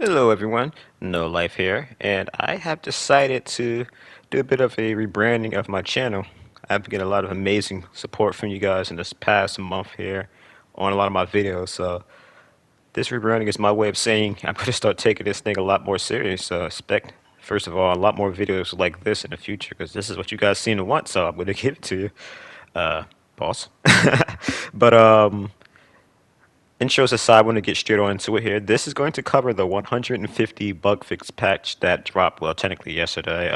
Hello everyone, No Life here, and I have decided to do a bit of a rebranding of my channel. I've been getting a lot of amazing support from you guys in this past month here on a lot of my videos, so this rebranding is my way of saying I'm going to start taking this thing a lot more serious. So expect, first of all, a lot more videos like this in the future, because this is what you guys seem to want, so I'm going to give it to you, uh, boss. But intros aside, I want to get straight on into it here. This is going to cover the 150 bug fix patch that dropped, well, technically yesterday.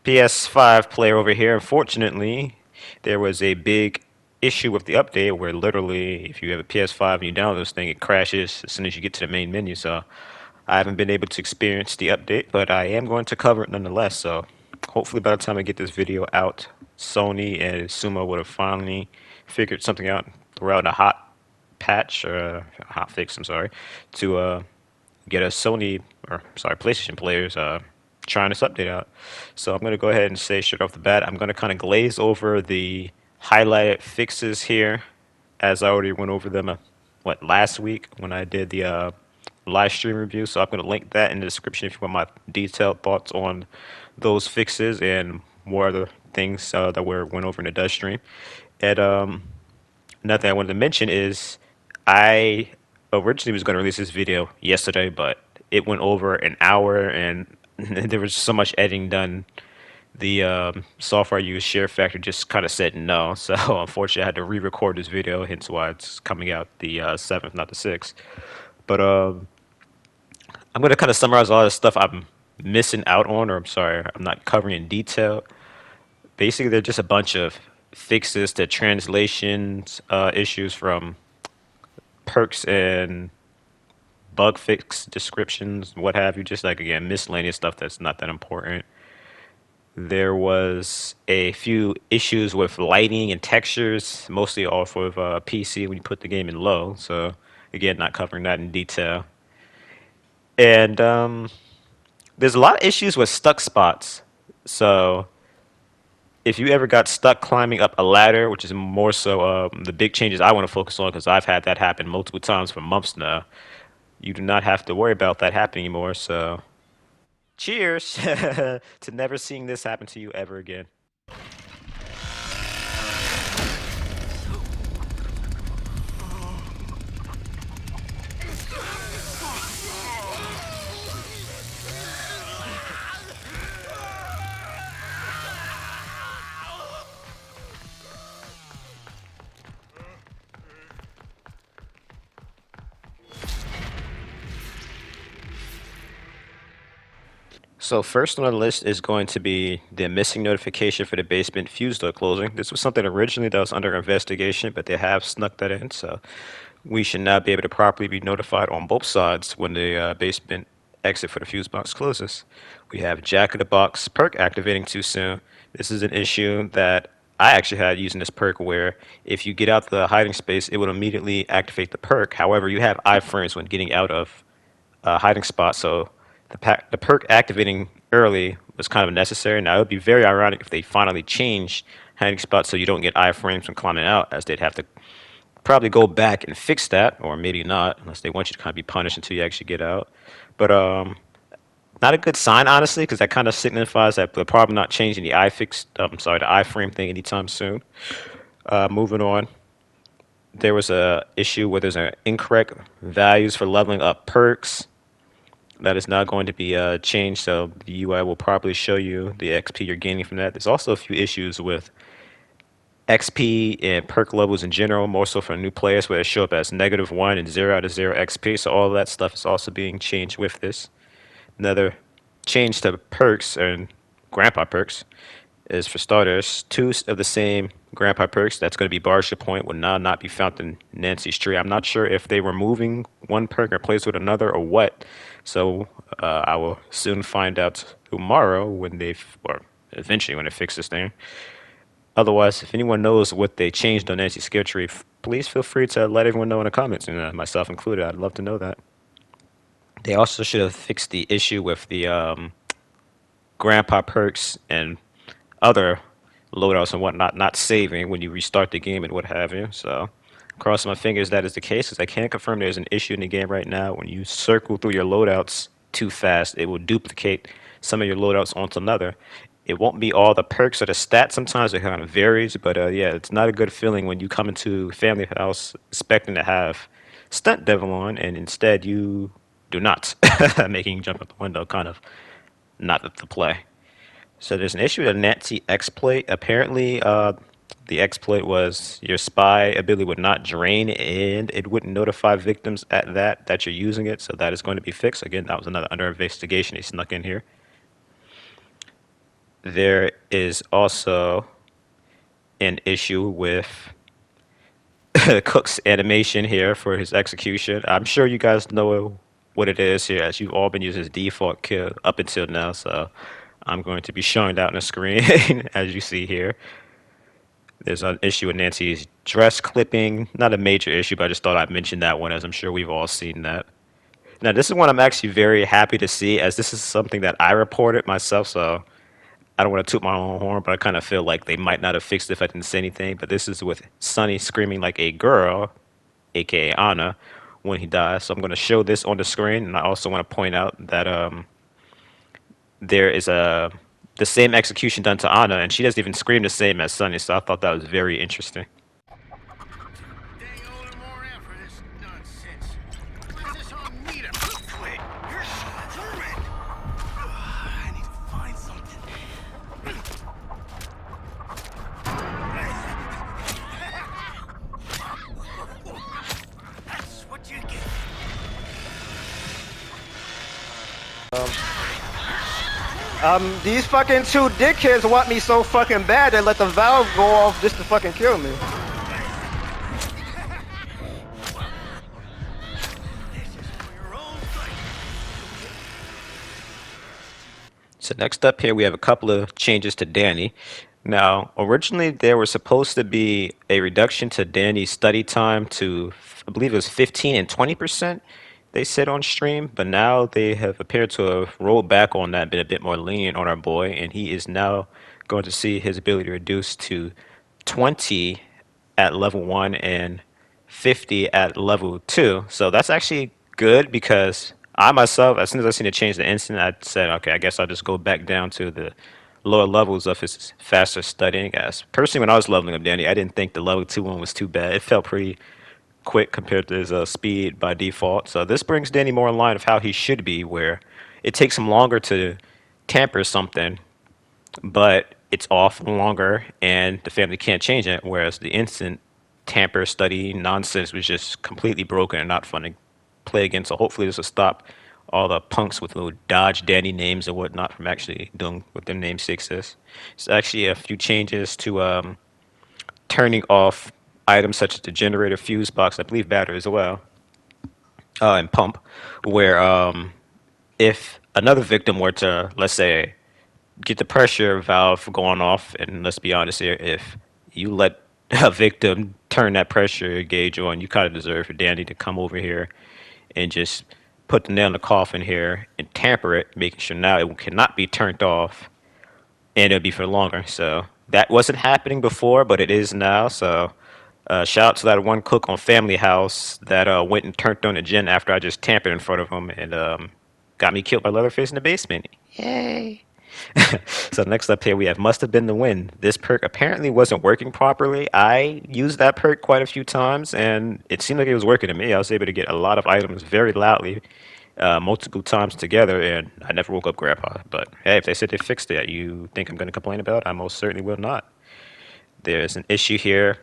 PS5 player over here, unfortunately, there was a big issue with the update where literally, if you have a PS5 and you download this thing, it crashes as soon as you get to the main menu. So I haven't been able to experience the update, but I am going to cover it nonetheless. So hopefully, by the time I get this video out, Sony and Sumo would have finally figured something out, throw out a hot patch or a hot fix. I'm sorry, to get a Sony or sorry PlayStation players trying this update out. So I'm gonna go ahead and say straight off the bat, I'm gonna kind of glaze over the highlighted fixes here, as I already went over them what last week when I did the live stream review. So I'm gonna link that in the description if you want my detailed thoughts on those fixes and more other things that were went over in the dust stream. And another thing I wanted to mention is I originally was going to release this video yesterday, but it went over an hour and there was so much editing done. The software I use, Share Factor, just kind of said no. So unfortunately, I had to re-record this video, hence why it's coming out the 7th, not the 6th. But I'm going to kind of summarize a lot of stuff I'm missing out on, or I'm sorry, I'm not covering in detail. Basically, they're just a bunch of fixes to translations issues from perks and bug fix descriptions, what have you, just like again, miscellaneous stuff that's not that important. There was a few issues with lighting and textures, mostly off of PC when you put the game in low. So again, not covering that in detail. And there's a lot of issues with stuck spots. So if you ever got stuck climbing up a ladder, which is more so the big changes I want to focus on because I've had that happen multiple times for months now. You do not have to worry about that happening anymore. So, cheers to never seeing this happen to you ever again. So first on the list is going to be the missing notification for the basement fuse door closing. This was something originally that was under investigation, but they have snuck that in. So we should now be able to properly be notified on both sides when the basement exit for the fuse box closes. We have Jack in the Box perk activating too soon. This is an issue that I actually had using this perk where if you get out the hiding space, it would immediately activate the perk. However, you have iframes when getting out of hiding spot, so the perk activating early was kind of necessary. Now, it would be very ironic if they finally changed hiding spots so you don't get iframes when climbing out, as they'd have to probably go back and fix that, or maybe not, unless they want you to kind of be punished until you actually get out. But not a good sign, honestly, because that kind of signifies that they're probably not changing the the iframe thing anytime soon. Moving on, there was a issue where there's an incorrect values for leveling up perks. That is not going to be changed, so the UI will probably show you the XP you're gaining from that. There's also a few issues with XP and perk levels in general, more so for new players, where they show up as -1 and 0 out of 0 XP. So all of that stuff is also being changed with this. Another change to perks and grandpa perks is, for starters, two of the same grandpa perks. That's going to be Barship Point will now not be found in Nancy's tree. I'm not sure if they were moving one perk and replaced with another or what. So I will soon find out tomorrow when or eventually when they fix this thing. Otherwise, if anyone knows what they changed on Nancy's skill tree, please feel free to let everyone know in the comments, and myself included. I'd love to know that. They also should have fixed the issue with the grandpa perks and other loadouts and whatnot not saving when you restart the game and what have you. So Crossing my fingers that is the case, because I can confirm there's an issue in the game right now. When you circle through your loadouts too fast, it will duplicate some of your loadouts onto another. It won't be all the perks or the stats. Sometimes it kind of varies, but yeah, it's not a good feeling when you come into family house expecting to have stunt devil on, and instead you do not, making you jump out the window. Kind of not the play. So there's an issue with a Nazi exploit. Apparently, the exploit was your spy ability would not drain and it wouldn't notify victims at that you're using it. So that is going to be fixed. Again, that was another under investigation. He snuck in here. There is also an issue with Cook's animation here for his execution. I'm sure you guys know what it is here, as you've all been using his default kill up until now. So I'm going to be showing that on the screen as you see here. There's an issue with Nancy's dress clipping. Not a major issue, but I just thought I'd mention that one, as I'm sure we've all seen that. Now, this is one I'm actually very happy to see, as this is something that I reported myself, so I don't want to toot my own horn, but I kind of feel like they might not have fixed it if I didn't say anything. But this is with Sonny screaming like a girl, aka Anna, when he dies. So I'm going to show this on the screen, and I also want to point out that there is the same execution done to Anna, and she doesn't even scream the same as Sonny. So I thought that was very interesting. Dang owing more for this nonsense. Where's this on meet him? Quit. You're screwed. I need to find something. That's what you get. These fucking two dickheads want me so fucking bad they let the valve go off just to fucking kill me. So next up here, we have a couple of changes to Danny. Now, originally there was supposed to be a reduction to Danny's study time to, I believe it was 15 and 20%, they said on stream, but now they have appeared to have rolled back on that, been a bit more lenient on our boy, and he is now going to see his ability reduced to 20 at level 1 and 50 at level 2. So that's actually good, because I myself, as soon as I seen it change the instant, I said, okay, I guess I'll just go back down to the lower levels of his faster studying. As personally, when I was leveling up Danny, I didn't think the level 2 one was too bad. It felt pretty quick compared to his speed by default. So this brings Danny more in line of how he should be, where it takes him longer to tamper something, but it's off longer and the family can't change it. Whereas the instant tamper study nonsense was just completely broken and not fun to play against. So hopefully this will stop all the punks with little Dodge Danny names and whatnot from actually doing what their namesakes is. It's actually a few changes to turning off items such as the generator, fuse box, I believe battery as well, and pump, where if another victim were to, let's say, get the pressure valve going off, and let's be honest here, if you let a victim turn that pressure gauge on, you kind of deserve for Danny to come over here and just put the nail in the coffin here and tamper it, making sure now it cannot be turned off and it'll be for longer. So that wasn't happening before, but it is now. So shout out to that one cook on Family House that went and turned on the gen after I just tampered in front of him and got me killed by Leatherface in the basement. Yay! So next up here we have Must Have Been the Win. This perk apparently wasn't working properly. I used that perk quite a few times and it seemed like it was working to me. I was able to get a lot of items very loudly multiple times together, and I never woke up Grandpa. But hey, if they said they fixed it, you think I'm going to complain about it? I most certainly will not. There's an issue here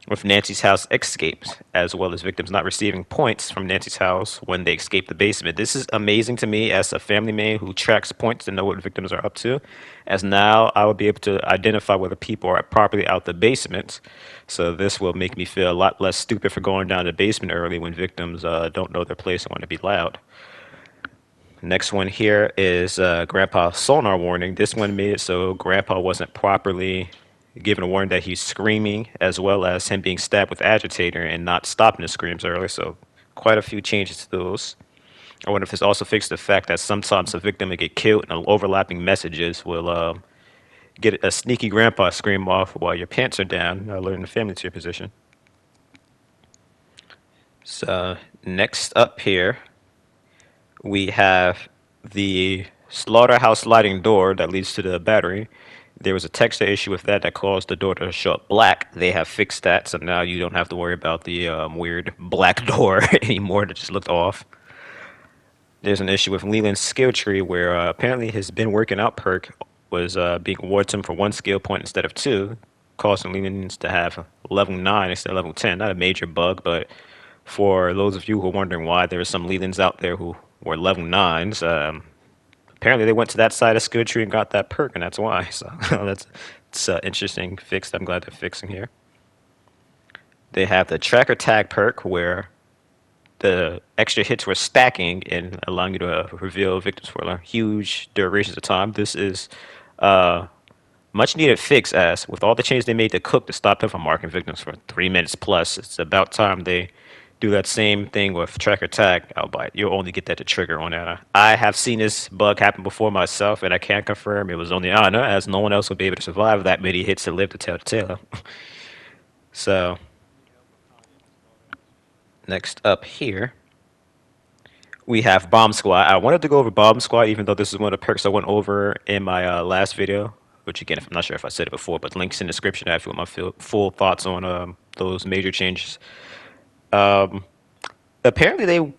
with Nancy's house escapes, as well as victims not receiving points from Nancy's house when they escape the basement. This is amazing to me as a family man who tracks points to know what victims are up to, as now I will be able to identify whether people are properly out the basement. So this will make me feel a lot less stupid for going down the basement early when victims don't know their place and want to be loud. Next one here is Grandpa's sonar warning. This one made it so Grandpa wasn't properly given a warning that he's screaming, as well as him being stabbed with agitator and not stopping his screams earlier. So quite a few changes to those. I wonder if this also fixed the fact that sometimes a victim will get killed and overlapping messages will get a sneaky grandpa scream off while your pants are down, alerting the family to your position. So next up here, we have the slaughterhouse sliding door that leads to the battery. There was a texture issue with that caused the door to show up black. They have fixed that, so now you don't have to worry about the weird black door anymore that just looked off. There's an issue with Leland's skill tree where apparently his been working out perk was being awarded to him for one skill point instead of two, causing Leland to have level 9 instead of level 10. Not a major bug, but for those of you who are wondering why there are some Lelands out there who were level 9s, apparently they went to that side of skill tree and got that perk, and that's why. So that's it's an interesting fix that I'm glad they're fixing here. They have the tracker tag perk where the extra hits were stacking and allowing you to reveal victims for huge durations of time. This is much needed fix as with all the changes they made to Cook to stop them from marking victims for 3 minutes plus. It's about time they do that same thing with tracker tag, albeit you'll only get that to trigger on that. I have seen this bug happen before myself, and I can confirm it was only Anna, as no one else would be able to survive that many hits to live to tell the tale. So next up here, we have Bomb Squad. I wanted to go over Bomb Squad, even though this is one of the perks I went over in my last video. Which again, I'm not sure if I said it before, but links in the description if you want my full thoughts on those major changes. Apparently, they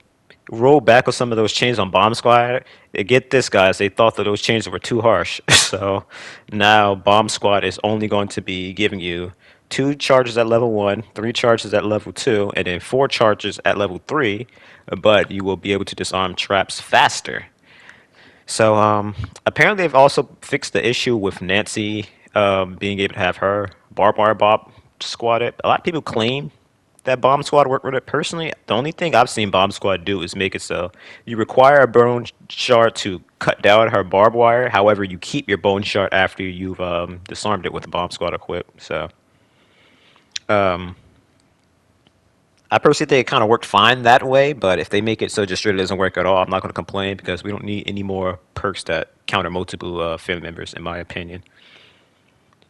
rolled back on some of those changes on Bomb Squad. Get this, guys, they thought that those changes were too harsh. So now Bomb Squad is only going to be giving you 2 charges at level 1, 3 charges at level 2, and then 4 charges at level 3. But you will be able to disarm traps faster. So apparently they've also fixed the issue with Nancy being able to have her barbed wire bob squatted. A lot of people claim that Bomb Squad worked with it. Personally, the only thing I've seen Bomb Squad do is make it so you require a bone shard to cut down her barbed wire. However, you keep your bone shard after you've disarmed it with the Bomb Squad equipped. So I personally think it kind of worked fine that way, but if they make it so just straight it doesn't work at all, I'm not going to complain because we don't need any more perks that counter multiple family members, in my opinion.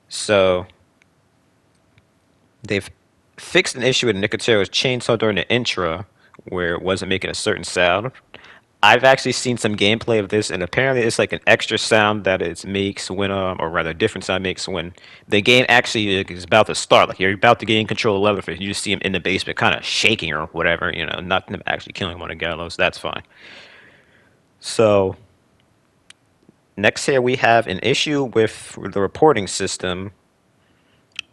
So they've fixed an issue with Nicotero's chainsaw during the intro where it wasn't making a certain sound. I've actually seen some gameplay of this, and apparently it's like an extra sound that it makes when, or rather, a different sound it makes when the game actually is about to start. Like you're about to gain control of Leatherface, you just see him in the basement, kind of shaking or whatever. Not them actually killing him on the gallows. That's fine. So next here we have an issue with the reporting system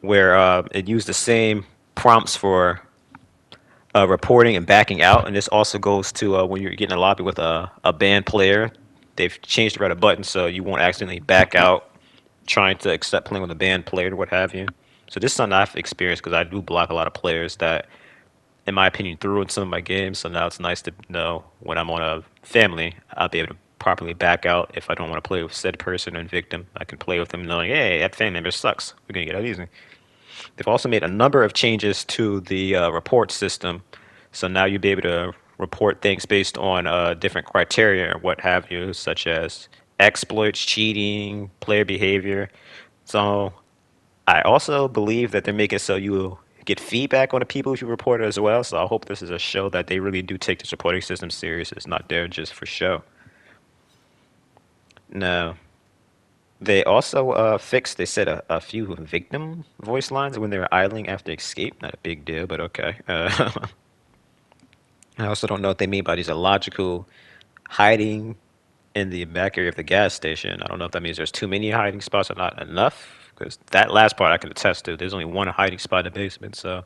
where it used the same prompts for reporting and backing out, and this also goes to when you're getting a lobby with a band player. They've changed the right button so you won't accidentally back out trying to accept playing with a band player or what have you. So this is something I've experienced because I do block a lot of players that, in my opinion, threw in some of my games. So now it's nice to know when I'm on a family, I'll be able to properly back out if I don't want to play with said person and victim. I can play with them knowing, hey, that family member sucks. We're gonna get out easy. They've also made a number of changes to the report system. So now you'll be able to report things based on different criteria or what have you, such as exploits, cheating, player behavior. So I also believe that they're making it so you will get feedback on the people you report as well. So I hope this is a show that they really do take this reporting system serious. It's not there just for show. Now, they also fixed, they said, a few victim voice lines when they were idling after escape. Not a big deal, but okay. I also don't know what they mean by these illogical hiding in the back area of the gas station. I don't know if that means there's too many hiding spots or not enough, because that last part I can attest to. There's only one hiding spot in the basement, so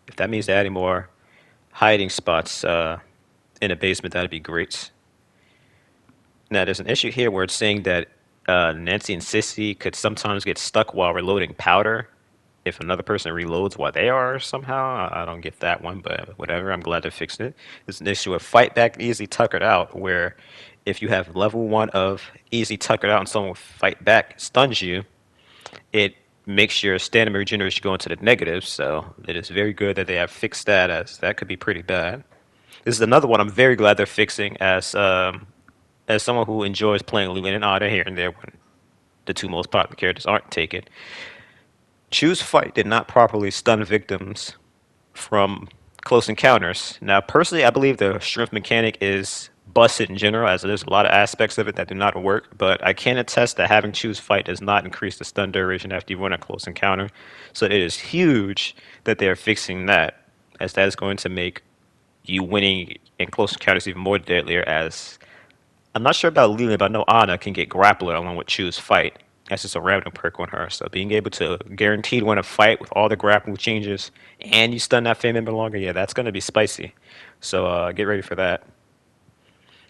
if that means they're adding more hiding spots in the basement, that'd be great. Now, there's an issue here where it's saying that Nancy and Sissy could sometimes get stuck while reloading powder if another person reloads while they are somehow. I don't get that one, but whatever. I'm glad they fixed it. There's an issue of fight back easy tuckered out, where if you have level 1 of easy tuckered out and someone fight back stuns you, it makes your stamina regeneration go into the negative. So it is very good that they have fixed that, as that could be pretty bad. This is another one I'm very glad they're fixing, as someone who enjoys playing Leland and Otter here and there when the two most popular characters aren't taken. Choose Fight did not properly stun victims from Close Encounters. Now, personally, I believe the strength mechanic is busted in general, as there's a lot of aspects of it that do not work. But I can attest that having choose fight does not increase the stun duration after you run a close encounter. So it is huge that they are fixing that, as that is going to make you winning in close encounters even more deadlier. As I'm not sure about Leland, but I know Ana can get grappler along with choose fight. That's just a random perk on her. So being able to guaranteed win a fight with all the grappling changes and you stun that family member longer, yeah, that's gonna be spicy. So get ready for that.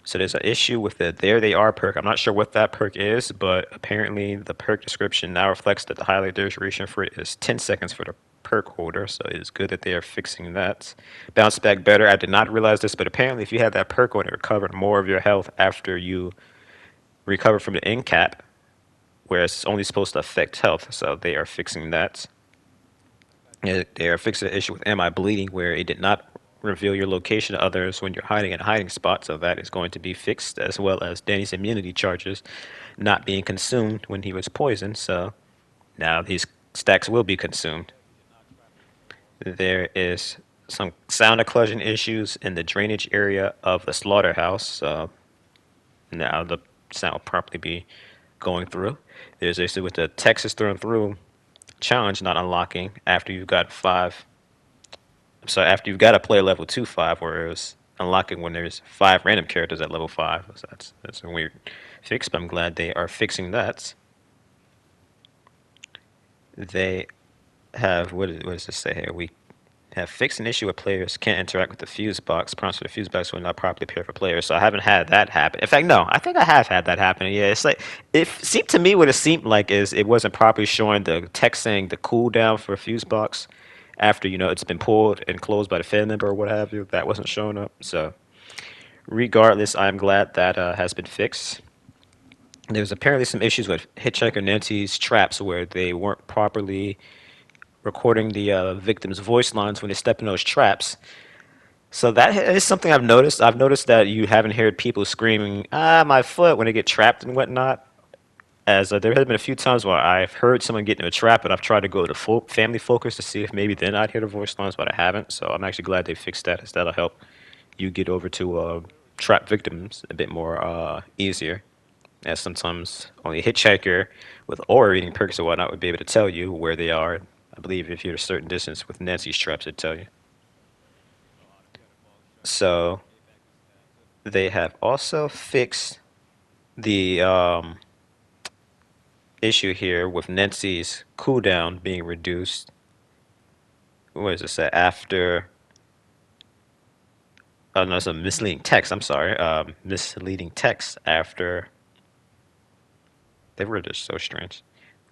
So there's an issue with the There They Are perk. I'm not sure what that perk is, but apparently the perk description now reflects that the highlight duration for it is 10 seconds for the perk holder. So it is good that they are fixing that. Bounce back better. I did not realize this, but apparently if you had that perk on, it recovered more of your health after you recover from the end cap, whereas it's only supposed to affect health. So they are fixing that. They are fixing the issue with Am I Bleeding, where it did not reveal your location to others when you're hiding in a hiding spot. So that is going to be fixed, as well as Danny's immunity charges not being consumed when he was poisoned. So now these stacks will be consumed. There is some sound occlusion issues in the drainage area of the slaughterhouse. Now the sound will properly be going through. There's issue with the Texas thrown through challenge not unlocking after you've got five. So after you've got a player level 2/5, where it was unlocking when there's 5 random characters at level 5. So that's a weird fix, but I'm glad they are fixing that. They have what does this say here? We have fixed an issue where players can't interact with the fuse box. Prompts for the fuse box will not properly appear for players. So I haven't had that happen. In fact, no, I think I have had that happen. Yeah, it's like it seemed to me what it seemed like is it wasn't properly showing the text saying the cooldown for a fuse box after it's been pulled and closed by the fan member or what have you. That wasn't showing up. So regardless, I'm glad that has been fixed. There's apparently some issues with Hitchhiker Nancy's traps where they weren't properly recording the victim's voice lines when they step in those traps. So that is something I've noticed. I've noticed that you haven't heard people screaming, "Ah, my foot," when they get trapped and whatnot. As there have been a few times where I've heard someone get into a trap, and I've tried to go to family focus to see if maybe then I'd hear the voice lines, but I haven't. So I'm actually glad they fixed that, as that'll help you get over to trap victims a bit more easier. As sometimes only a hitchhiker with aura reading perks or whatnot would be able to tell you where they are. I believe if you're a certain distance with Nancy's traps, it'd tell you. So they have also fixed the issue here with Nancy's cooldown being reduced. What does it say? After. Oh, no, it's a misleading text. I'm sorry. Misleading text after. They were just so strange.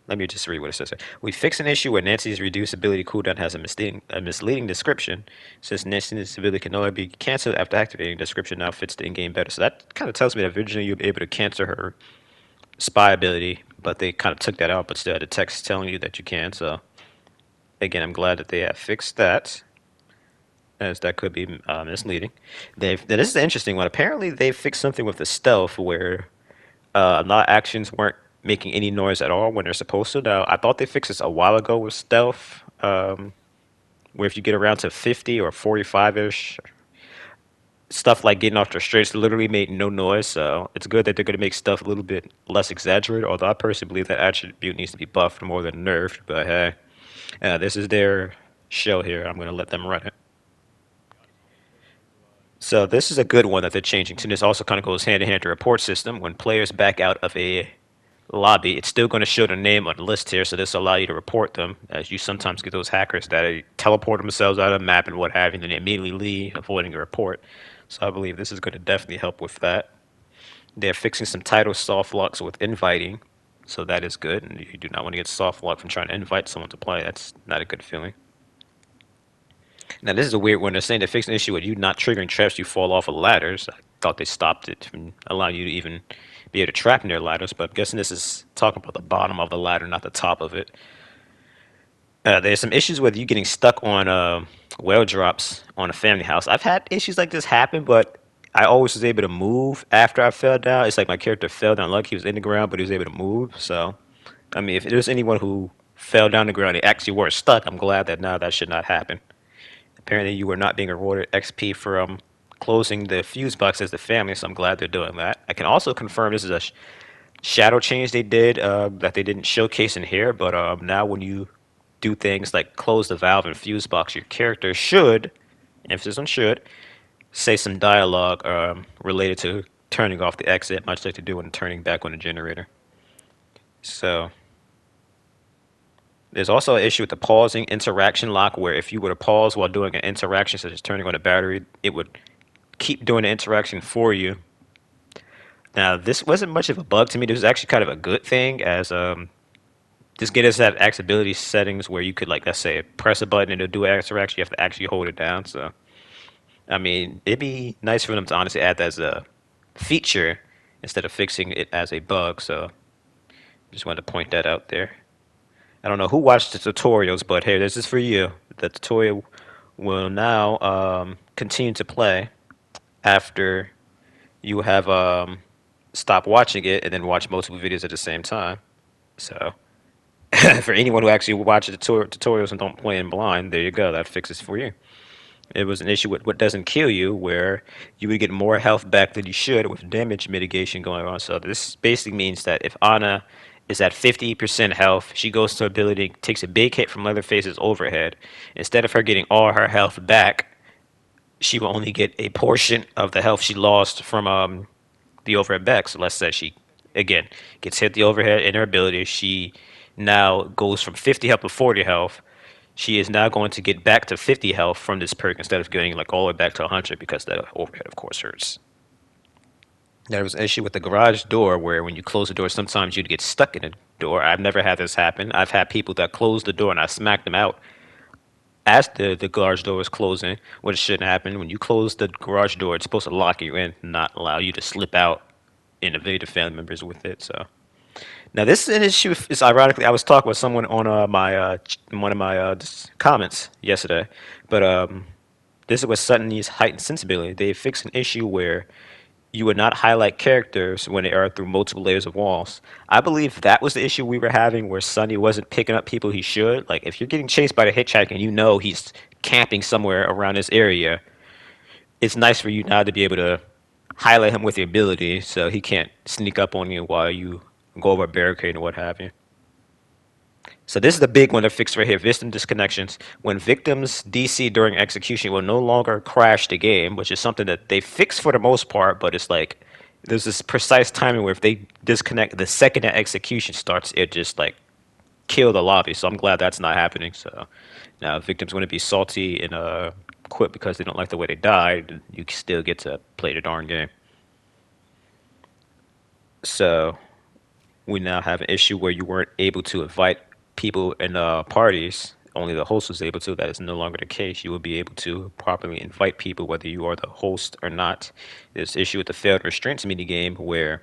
Let me just read what it says. We fix an issue where Nancy's reduced ability cooldown has a misleading description. Since Nancy's ability can no longer be canceled after activating, the description now fits the in-game better. So that kind of tells me that originally you'll be able to cancel her spy ability, but they kind of took that out, but still had the text telling you that you can. So again, I'm glad that they have fixed that, as that could be misleading. This is an interesting one. Apparently, they fixed something with the stealth where a lot of actions weren't making any noise at all when they're supposed to. Now, I thought they fixed this a while ago with stealth, where if you get around to 50 or 45-ish, stuff like getting off the straights literally made no noise. So it's good that they're going to make stuff a little bit less exaggerated, although I personally believe that attribute needs to be buffed more than nerfed. But hey, this is their show here. I'm going to let them run it. So this is a good one that they're changing to. This also kind of goes hand in hand to report system. When players back out of a lobby, it's still going to show their name on the list here, so this will allow you to report them, as you sometimes get those hackers that teleport themselves out of the map and what have you, and then they immediately leave, avoiding a report. So I believe this is going to definitely help with that. They're fixing some title soft locks with inviting, so that is good, and you do not want to get soft locked from trying to invite someone to play. That's not a good feeling. Now this is a weird one. They're saying they're fixing an issue with you not triggering traps you fall off of ladders. I thought they stopped it from allowing you to even be able to trap near ladders, but I'm guessing this is talking about the bottom of the ladder, not the top of it. There's some issues with you getting stuck on well drops on a family house. I've had issues like this happen, but I always was able to move after I fell down. It's like my character fell down. Lucky he was in the ground, but he was able to move. So, I mean, if there's anyone who fell down the ground, they actually were stuck, I'm glad that now that should not happen. Apparently, you were not being rewarded XP from closing the fuse box as the family, so I'm glad they're doing that. I can also confirm this is a shadow change they did that they didn't showcase in here, but now when you do things like close the valve and fuse box, your character should, emphasis on should, say some dialogue related to turning off the exit, much like they do when turning back on the generator. So there's also an issue with the pausing interaction lock, where if you were to pause while doing an interaction, such as turning on a battery, it would keep doing the interaction for you. Now, this wasn't much of a bug to me. This was actually kind of a good thing, as this get us have accessibility settings where you could, like, let's say, press a button and it'll do an interaction. You have to actually hold it down. So, I mean, it'd be nice for them to honestly add that as a feature instead of fixing it as a bug. So, just wanted to point that out there. I don't know who watched the tutorials, but hey, this is for you. The tutorial will now continue to play after you have stopped watching it and then watch multiple videos at the same time. So, for anyone who actually watches the tutorials and don't play in blind, there you go. That fixes for you. It was an issue with what doesn't kill you, where you would get more health back than you should with damage mitigation going on. So this basically means that if Anna is at 50% health, she goes to ability, takes a big hit from Leatherface's overhead. Instead of her getting all her health back, she will only get a portion of the health she lost from the overhead back. So let's say she, again, gets hit the overhead in her ability. She now goes from 50 health to 40 health. She is now going to get back to 50 health from this perk instead of getting like all the way back to 100 because the overhead, of course, hurts. There was an issue with the garage door where when you close the door, sometimes you'd get stuck in the door. I've never had this happen. I've had people that close the door and I smacked them out as the garage door was closing, which shouldn't happen. When you close the garage door, it's supposed to lock you in, not allow you to slip out and evade the family members with it. So now this is an issue. Is ironically, I was talking with someone on my one of my comments yesterday, but this is what Sutton needs heightened sensibility. They fixed an issue where you would not highlight characters when they are through multiple layers of walls. I believe that was the issue we were having, where Sonny wasn't picking up people he should. Like, if you're getting chased by the hitchhiker and you know he's camping somewhere around this area, it's nice for you now to be able to highlight him with your ability so he can't sneak up on you while you go over a barricade and what have you. So this is the big one to fix right here. Victim disconnections. When victims DC during execution, will no longer crash the game, which is something that they fix for the most part, but it's like there's this precise timing where if they disconnect the second that execution starts, it just like kill the lobby. So I'm glad that's not happening. So now if victims want to be salty and quit because they don't like the way they died, you still get to play the darn game. So we now have an issue where you weren't able to invite people in parties. Only the host was able to. That is no longer the case. You will be able to properly invite people, whether you are the host or not. There's issue with the failed restraints minigame where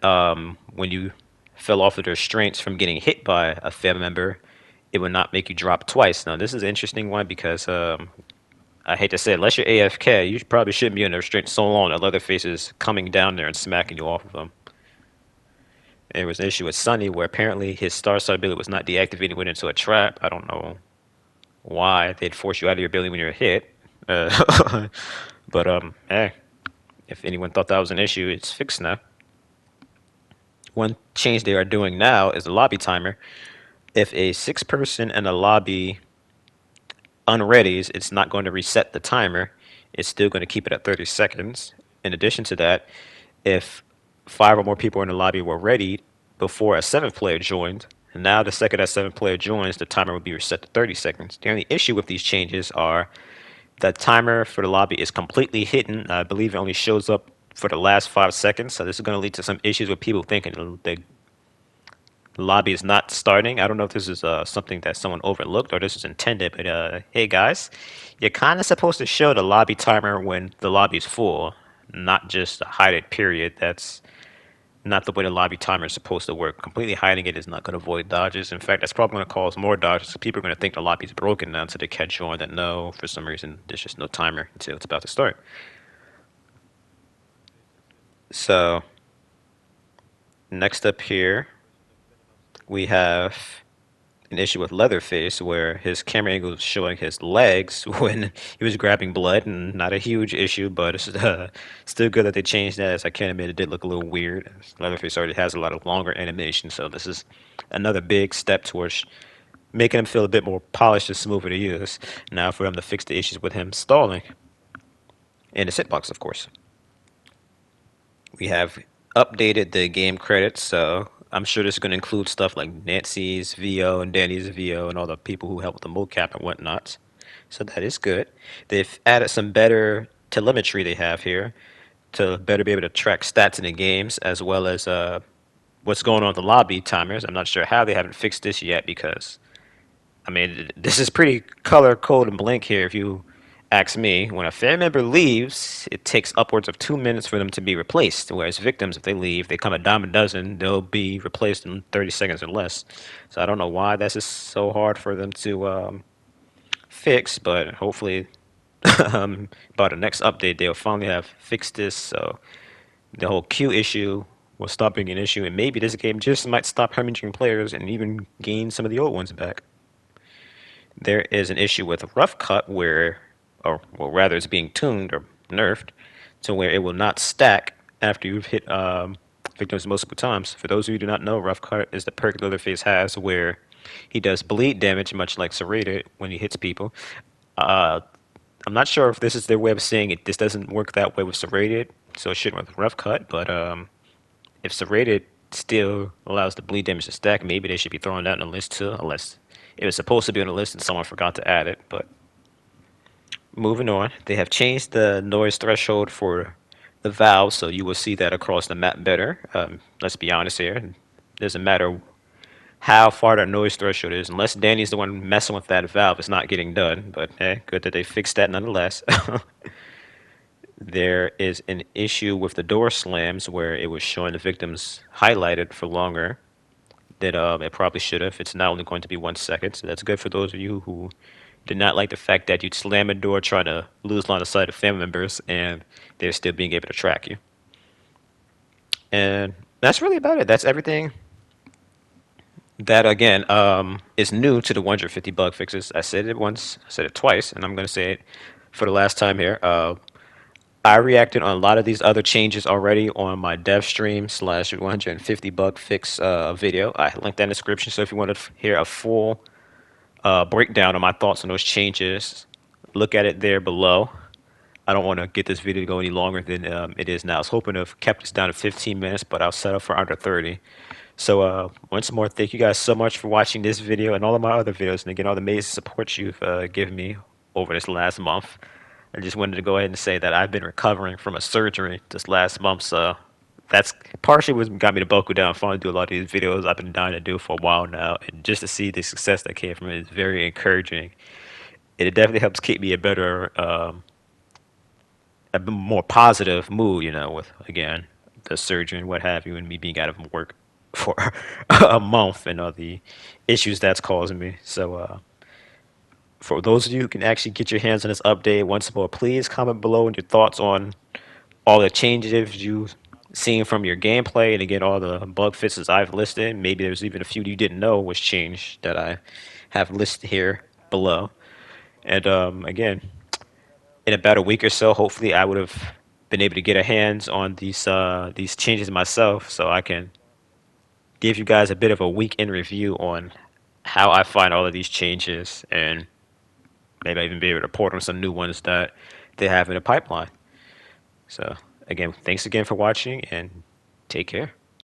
when you fell off of the restraints from getting hit by a family member, it would not make you drop twice. Now, this is an interesting one because I hate to say it, unless you're AFK, you probably shouldn't be in the restraints so long that Leatherface is coming down there and smacking you off of them. There was an issue with Sunny where apparently his star ability was not deactivated when into a trap. I don't know why they'd force you out of your ability when you're hit. But hey, if anyone thought that was an issue, it's fixed now. One change they are doing now is the lobby timer. If a six person in a lobby unreadies, it's not going to reset the timer. It's still going to keep it at 30 seconds. In addition to that, if five or more people in the lobby were ready before a seventh player joined, and now the second that seventh player joins, the timer will be reset to 30 seconds. The only issue with these changes are the timer for the lobby is completely hidden. I believe it only shows up for the last 5 seconds. So this is going to lead to some issues with people thinking the lobby is not starting. I don't know if this is something that someone overlooked or this is intended, but hey guys, you're kind of supposed to show the lobby timer when the lobby is full, not just hide it, period. That's not the way the lobby timer is supposed to work. Completely hiding it is not going to avoid dodges. In fact, that's probably going to cause more dodges. So people are going to think the lobby's broken now until they catch on that no, for some reason, there's just no timer until it's about to start. So, next up here, we have an issue with Leatherface where his camera angle was showing his legs when he was grabbing blood, and not a huge issue, but it's still good that they changed that. As I can admit, it did look a little weird. Leatherface already has a lot of longer animation, so this is another big step towards making him feel a bit more polished and smoother to use. Now for him to fix the issues with him stalling, and his hitbox, of course. We have updated the game credits, so I'm sure this is going to include stuff like Nancy's VO and Danny's VO and all the people who helped with the mocap and whatnot. So that is good. They've added some better telemetry they have here to better be able to track stats in the games as well as what's going on with the lobby timers. I'm not sure how they haven't fixed this yet because I mean, this is pretty color code and blank here. If you ask me, when a family member leaves, it takes upwards of 2 minutes for them to be replaced. Whereas victims, if they leave, they come a dime a dozen, they'll be replaced in 30 seconds or less. So I don't know why that's just so hard for them to fix, but hopefully, by the next update, they'll finally have fixed this. So the whole queue issue will stop being an issue, and maybe this game just might stop hemorrhaging players and even gain some of the old ones back. There is an issue with Rough Cut where, or well, rather, it's being tuned or nerfed to where it will not stack after you've hit victims multiple times. For those of you who do not know, Rough Cut is the perk Leatherface has where he does bleed damage, much like Serrated, when he hits people. Uh, I'm not sure if this is their way of saying it. This doesn't work that way with Serrated, so it shouldn't with Rough Cut, but if Serrated still allows the bleed damage to stack, maybe they should be throwing that on the list too, unless it was supposed to be on the list and someone forgot to add it. But moving on, they have changed the noise threshold for the valve, so you will see that across the map better. Let's be honest here. It doesn't matter how far that noise threshold is, unless Danny's the one messing with that valve, it's not getting done. But hey, good that they fixed that nonetheless. There is an issue with the door slams where it was showing the victims highlighted for longer than it probably should have. It's now only going to be 1 second, so that's good for those of you who did not like the fact that you'd slam a door trying to lose line of sight of family members and they're still being able to track you. And that's really about it. That's everything that, again, is new to the 150 bug fixes. I said it once, I said it twice, and I'm going to say it for the last time here. I reacted on a lot of these other changes already on my dev stream slash 150 bug fix video. I linked that in the description, so if you want to hear a full breakdown of my thoughts on those changes, look at it there below. I don't want to get this video to go any longer than it is now. I was hoping to have kept this down to 15 minutes, but I'll set up for under 30. So once more, thank you guys so much for watching this video and all of my other videos, and again, all the amazing support you've given me over this last month. I just wanted to go ahead and say that I've been recovering from a surgery this last month, so that's partially what got me to buckle down, finally do a lot of these videos I've been dying to do for a while now, and just to see the success that came from it is very encouraging. It definitely helps keep me a more positive mood, with again the surgery and what have you, and me being out of work for a month and all the issues that's causing me. So for those of you who can actually get your hands on this update, once more, please comment below your thoughts on all the changes you've seen from your gameplay, and again, all the bug fixes I've listed. Maybe there's even a few you didn't know was changed that I have listed here below. And again, in about a week or so, hopefully, I would have been able to get a hands on these changes myself, so I can give you guys a bit of a week in review on how I find all of these changes, and maybe I even be able to report on some new ones that they have in the pipeline. So again, thanks again for watching, and take care.